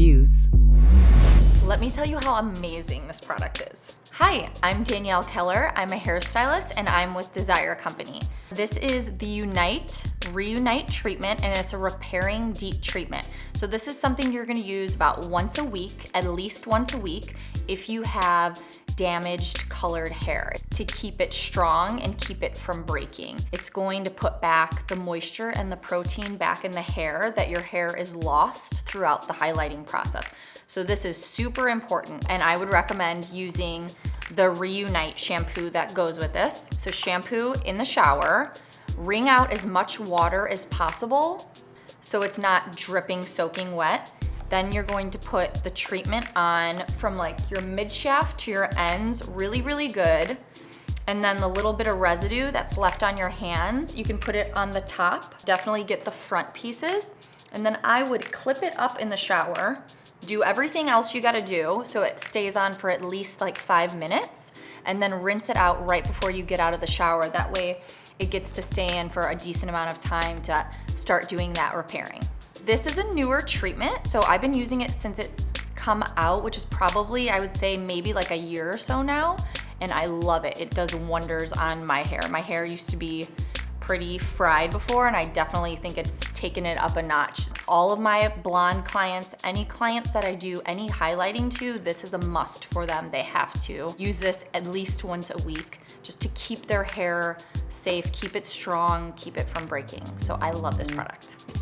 reviews. Let me tell you how amazing this product is. Hi, I'm Danielle Keller. I'm a hairstylist and I'm with Desire Company. This is the Reunite treatment, and it's a repairing deep treatment. So this is something you're gonna use about once a week, at least once a week, if you have damaged colored hair, to keep it strong and keep it from breaking. It's going to put back the moisture and the protein back in the hair that your hair is lost throughout the highlighting process. So this is super important, and I would recommend using the Reunite shampoo that goes with this. So shampoo in the shower, wring out as much water as possible so it's not dripping, soaking wet. Then you're going to put the treatment on from like your mid shaft to your ends, really, really good. And then the little bit of residue that's left on your hands, you can put it on the top. Definitely get the front pieces. And then I would clip it up in the shower, do everything else you gotta do so it stays on for at least like 5 minutes, and then rinse it out right before you get out of the shower. That way it gets to stay in for a decent amount of time to start doing that repairing. This is a newer treatment, so I've been using it since it's come out, which is probably, I would say, maybe like a year or so now, and I love it. It does wonders on my hair. My hair used to be pretty fried before, and I definitely think it's taken it up a notch. All of my blonde clients, any clients that I do any highlighting to, this is a must for them. They have to use this at least once a week just to keep their hair safe, keep it strong, keep it from breaking. So I love this product.